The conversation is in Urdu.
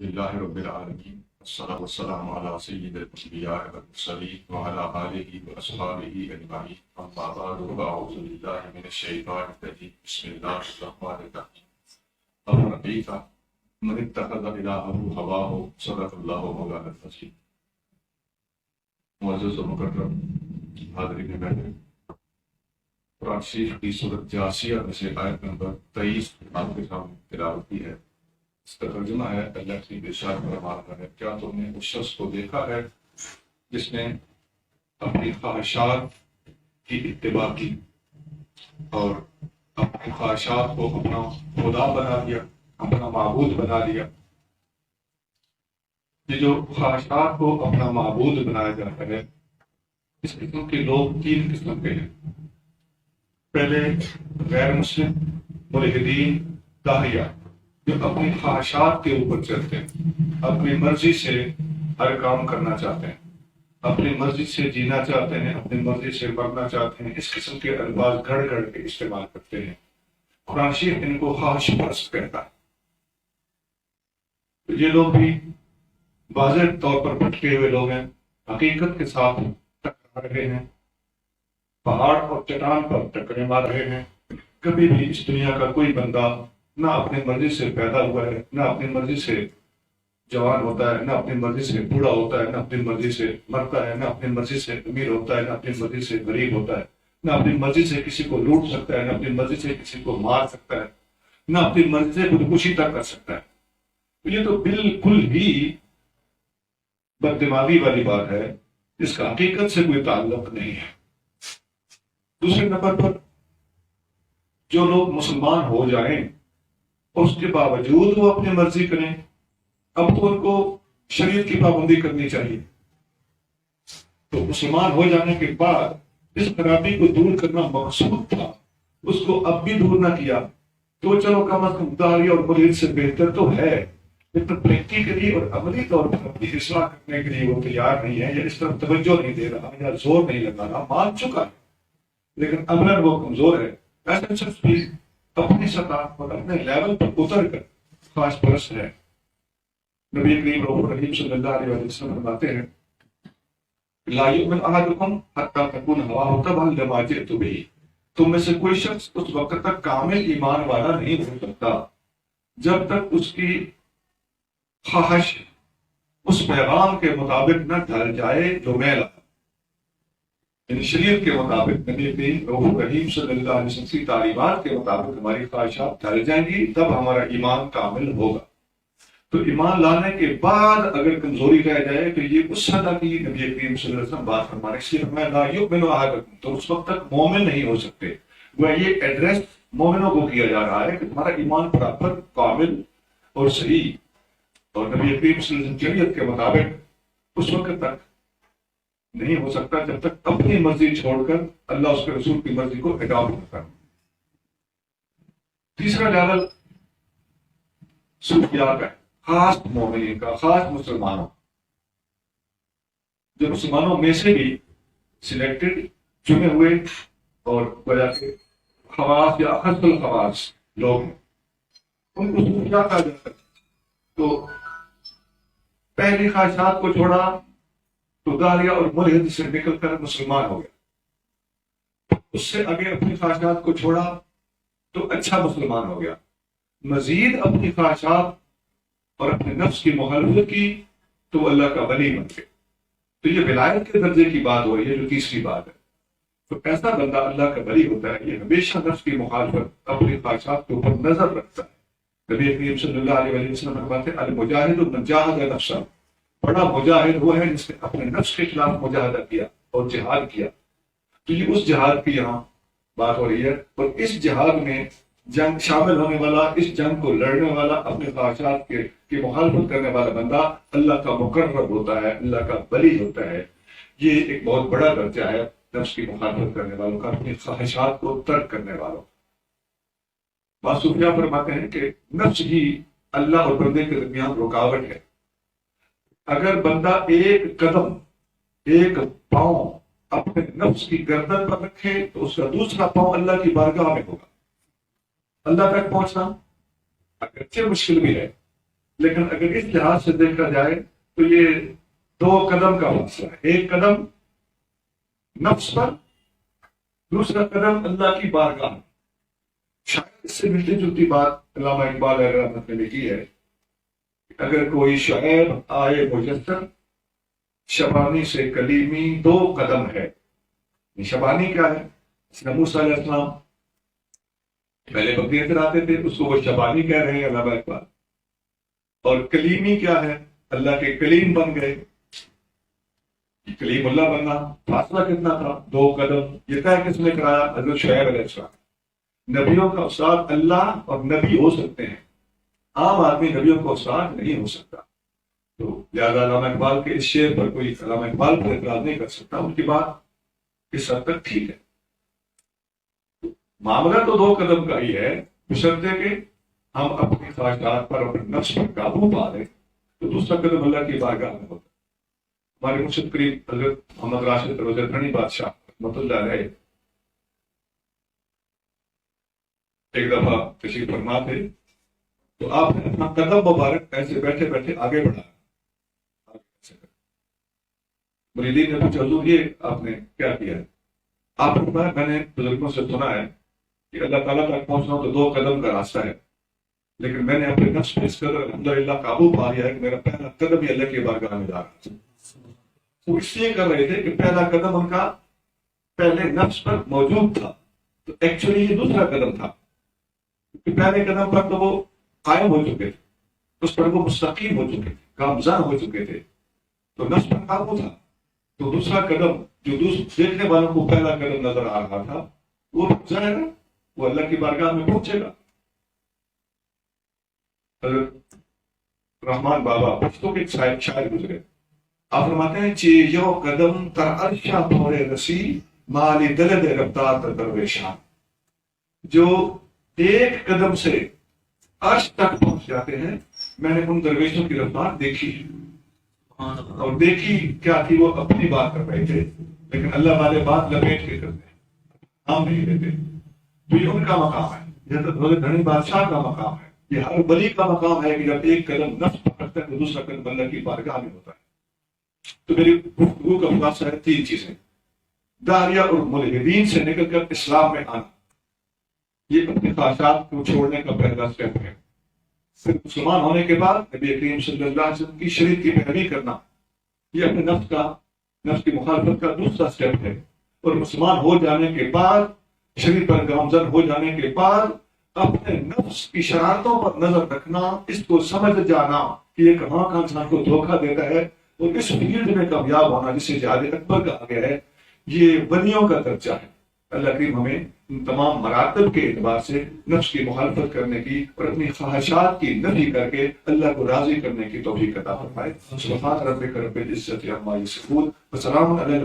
لله رب العالمين والصلاة والسلام على سيد الأنبياء والمرسلين وعلى آله وأصحابه أجمعين أما بعد فأعوذ بالله من الشيطان الرجيم بسم الله الرحمن الرحيم أفرأيت من اتخذ إلهه هواه صدق الله مولانا العظيم. معزز و مکرم حاضرین محترم، قرآن شریف کی سورۃ جاسیہ میں سے آیت نمبر 23 آپ کے سامنے تلاوت کی ہے. اس کا ترجمہ ہے اللہ کی ارشاد فرما رہا ہے، کیا تم نے اس شخص کو دیکھا ہے جس نے اپنی خواہشات کی اتباع کی اور اپنی خواہشات کو اپنا خدا بنا لیا، اپنا معبود بنا لیا. یہ جو خواہشات کو اپنا معبود بنایا جاتا ہے، اس قسم کے لوگ تین قسم کے ہیں. پہلے غیر مسلم ملحدین داہیہ جو اپنی خواہشات کے اوپر چلتے ہیں، اپنی مرضی سے ہر کام کرنا چاہتے ہیں، اپنی مرضی سے جینا چاہتے ہیں، اپنی مرضی سے مرنا چاہتے ہیں. اس قسم کے الفاظ گھڑ گھڑ کے استعمال کرتے ہیں. قرآن شریف ان کو خواہش پرست کہتا ہے. تو یہ لوگ بھی واضح طور پر بھٹکے ہوئے لوگ ہیں، حقیقت کے ساتھ ٹکرا رہے ہیں، پہاڑ اور چٹان پر ٹکرے مار رہے ہیں. کبھی بھی اس دنیا کا کوئی بندہ نہ اپنی مرضی سے پیدا ہوا ہے، نہ اپنی مرضی سے جوان ہوتا ہے، نہ اپنی مرضی سے بوڑھا ہوتا ہے، نہ اپنی مرضی سے مرتا ہے، نہ اپنی مرضی سے امیر ہوتا ہے، نہ اپنی مرضی سے غریب ہوتا ہے، نہ اپنی مرضی سے کسی کو لوٹ سکتا ہے، نہ اپنی مرضی سے کسی کو مار سکتا ہے، نہ اپنی مرضی سے خودکشی تک کر سکتا ہے. یہ تو بالکل ہی بد دماغی والی بات ہے، اس کا حقیقت سے کوئی تعلق نہیں ہے. دوسرے نمبر پر جو لوگ مسلمان ہو جائیں اور اس کے باوجود وہ اپنی مرضی کریں، اب تو ان کو شریعت کی پابندی کرنی چاہیے. تو مسلمان ہو جانے کے بعد اس خرابی کو دور کرنا مقصود تھا، اس کو اب بھی دور نہ کیا تو چلو کم از کم داعی اور مرید سے بہتر تو ہے، لیکن پریکٹیکلی اور عملی طور پر اپنی اصلاح کرنے کے لیے وہ تیار نہیں ہے، یا اس طرف توجہ نہیں دے رہا، یا زور نہیں لگا رہا. مان چکا ہے لیکن عملاً وہ کمزور ہے. ایسا شخص بھی اپنی سطح پر اپنے لیول پر اتر کر خواہش پرست ہے. نبی کریم رؤوف رحیم صلی اللہ علیہ وسلم فرماتے ہیں، لا یؤمن احدکم حتی تکون ہواہ تبعا لما جئت بہ. تم میں سے کوئی شخص اس وقت تک کامل ایمان والا نہیں ہو سکتا جب تک اس کی خواہش اس پیغام کے مطابق نہ ڈھل جائے جو میں لایا. یعنی شریعت کے مطابق نبی کریم رؤوف رحیم صلی اللہ علیہ وسلم کی تعلیمات کے مطابق ہماری خواہشات ڈھل جائیں گی، تب ہمارا ایمان کامل ہوگا. تو ایمان لانے کے بعد اگر کمزوری رہ جائے تو یہ اس حد کی نبی کریم صلی اللہ علیہ وسلم بات فرما رہے ہیں. اس لیے میں لا یؤمن احدکم، تو اس وقت تک مومن نہیں ہو سکتے. وہ یہ ایڈریس مومنوں کو کیا جا رہا ہے کہ تمہارا ایمان پراپر کامل اور صحیح اور نبی کریم صلی اللہ علیہ وسلم شریعت کے مطابق اس وقت تک نہیں ہو سکتا جب تک اپنی مرضی چھوڑ کر اللہ اس کے رسول کی مرضی کو اڈاپٹ نہ کرے. تیسرا لیول صوفیاء کا ہے، خاص مومنین کا، خاص مسلمانوں، جو مسلمانوں میں سے بھی سلیکٹڈ چنے ہوئے اور گویا کے خواص یا اخص الخواص لوگ ہیں، ان کو صوفیاء کہا جاتا ہے. تو پہلی خواہشات کو چھوڑا تو داعیہ اور ملحد سے نکل کر مسلمان ہو گیا. اس سے آگے اپنی خواہشات کو چھوڑا تو اچھا مسلمان ہو گیا. مزید اپنی خواہشات اور اپنے نفس کی مخالفت کی تو اللہ کا ولی بن گیا. تو یہ ولایت کے درجے کی بات ہو رہی ہے جو تیسری بات ہے. تو ایسا بندہ اللہ کا ولی ہوتا ہے، یہ ہمیشہ نفس کی مخالفت، اپنی خواہشات کے اوپر نظر رکھتا ہے. نبی کریم صلی اللہ علیہ وسلم فرماتے ہیں، المجاہد من جاہد نفسہ، بڑا مجاہد وہ ہے جس نے اپنے نفس کے خلاف مجاہدہ کیا اور جہاد کیا. تو یہ اس جہاد کی یہاں بات ہو رہی ہے، اور اس جہاد میں جنگ شامل ہونے والا، اس جنگ کو لڑنے والا، اپنے خواہشات کی مخالفت کرنے والا بندہ اللہ کا مقرب ہوتا ہے، اللہ کا ولی ہوتا ہے. یہ ایک بہت بڑا درجہ ہے نفس کی مخالفت کرنے والوں کا، اپنی خواہشات کو ترک کرنے والوں. بعض صوفیاء فرماتے ہیں کہ نفس ہی اللہ اور بندے کے درمیان رکاوٹ ہے. اگر بندہ ایک قدم، ایک پاؤں اپنے نفس کی گردن پر رکھے تو اس کا دوسرا پاؤں اللہ کی بارگاہ میں ہوگا. اللہ تک پہنچنا اگرچہ مشکل بھی ہے لیکن اگر اس لحاظ سے دیکھا جائے تو یہ 2 قدم کا فاصلہ ہے. ایک قدم نفس پر، دوسرا قدم اللہ کی بارگاہ. شاید اس سے ملتی جلتی بات علامہ اقبال علیہ رحمت نے لکھی ہے، اگر کوئی شاعر آئے مجسر، شبانی سے کلیمی 2 قدم ہے. شبانی کیا ہے؟ موسیٰ علیہ السلام پہلے بکریاں چراتے تھے، اس کو وہ شبانی کہہ رہے ہیں علامہ اقبال. اور کلیمی کیا ہے؟ اللہ کے کلیم بن گئے. کلیم اللہ بننا فاصلہ کتنا تھا؟ 2 قدم. یہ طے کس نے کرایا؟ حضرت شعیب علیہ السلام. نبیوں کا استاد اللہ اور نبی ہو سکتے ہیں، عام آدمی نبیوں کا استاد نہیں ہو سکتا. تو لہٰذا علامہ اقبال کے اس شعر پر کوئی علامہ اقبال پر اعتراض نہیں کر سکتا. ان کی بات اس حد تک ٹھیک ہے. معاملہ تو 2 قدم کا ہی ہے، بشرطے کہ ہم اپنی خواہشات پر، اپنے نفس پر قابو پا لیں تو دوسرا قدم اللہ کی بارگاہ میں ہوتا ہے. ہمارے مرشد قریب حضرت محمد راشد روزردھنی بادشاہ رحمۃ اللہ علیہ ایک دفعہ تشریف فرما تھے، تو آپ نے اپنا قدم مبارک ایسے بیٹھے بیٹھے آگے بڑھایا. مریدین نے پوچھا حضور یہ آپ نے کیا کیا ہے؟ آپ نے فرمایا میں نے بزرگوں سے سنا ہے کہ اللہ تعالیٰ تک پہنچنا تو 2 قدم کا راستہ ہے، لیکن میں نے اپنے نفس پہ اس قدر الحمدللہ قابو پا لیا ہے کہ میرا پہلا قدم ہی اللہ کی بارگاہ میں جا رہا ہے. وہ اس لیے کر رہے تھے کہ پہلا قدم ان کا پہلے نفس پر موجود تھا، تو ایکچولی یہ دوسرا قدم تھا. پہلے قدم پر تو وہ قائم ہو چکے تھے، اس پر وہ مستقیم ہو چکے تھے، گامزن ہو چکے تھے، تو نفس پر قابو تھا. تو دوسرا قدم جو دیکھنے والوں کو پہلا قدم نظر آ رہا تھا وہ ظاہر ہے وہ اللہ کی بارگاہ میں پہنچے گا. حضرت رحمان بابا پشتوں کے ایک شاعر گزرے، آپ فرماتے ہیں چی یو قدم تر عرشہ بھورے رسی مالی دلد رفتار تر درویشان. جو 1 قدم سے عرش تک پہنچ جاتے ہیں، میں نے ان درویشوں کی رفتار دیکھی، اور دیکھی کیا تھی؟ وہ اپنی بات کر رہے تھے، لیکن اللہ والے بات لپیٹ کے کرتے ہیں، ہم نہیں دیتے. تو یہ ان کا مقام ہے، حضرت روزردھنی بادشاہ کا مقام ہے. یہ ہر ولی کا مقام ہے کہ جب 1 قدم نفس پکڑتا ہے تو دوسرا قدم اللہ کی بارگاہ میں ہوتا ہے. تو میری گفتگو کا خلاصہ ہے 3 چیزیں. داعیہ اور ملحدین سے نکل کر اسلام میں آنا، یہ اپنی خواہشات کو چھوڑنے کا پہلا اسٹیپ ہے. پھر مسلمان ہونے کے بعد نبی کریم صلی اللہ علیہ وسلم کی شریعت کی پیروی کرنا، یہ اپنے نفس کی مخالفت کا دوسرا اسٹیپ ہے. اور مسلمان ہو جانے کے بعد، شریعت پر گامزن ہو جانے کے بعد، اپنے نفس کی شرارتوں پر نظر رکھنا، اس کو سمجھ جانا کہ یہ کہاں کا انسان کو دھوکہ دیتا ہے، اور اس فیلڈ میں کامیاب ہونا جسے جہاد اکبر کہا گیا ہے، یہ ولیوں کا درجہ ہے. اللہ کریم ہمیں ان تمام مراتب کے اعتبار سے نفس کی مخالفت کرنے کی اور اپنی خواہشات کی نفی کر کے اللہ کو راضی کرنے کی توفیق عطا فرمائے. سبحان ربک رب العزت عما یصفون وسلام علی